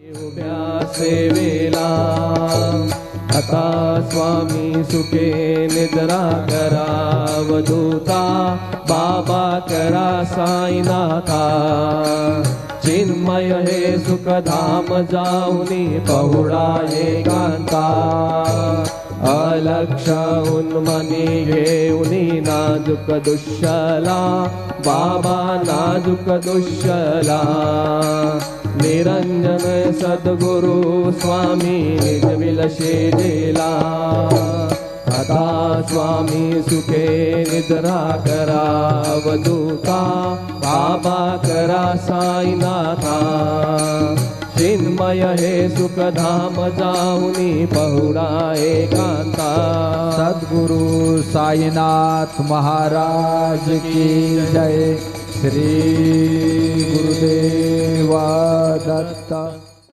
उभ्या सेवेला आता स्वामी सुखे निद्रा करा वधूता बाबा करा साईनाथा चिन्मय हे सुखधाम जाऊनी पहुडा एकांता अलक्ष उन्मनी घेऊनी नाजुक दुष्यला बाबा नाजुक दुष्यला निरंजन सद्गुरु स्वामी निज विलशे दिला आता स्वामी सुखे निद्रा करा वधूता बाबा करा साईनाथा चिन्मय हे सुखधाम जाऊनी पहुडा एकांता सद्गुरु साईनाथ महाराज की जय। श्री गुरुदेवा दत्त।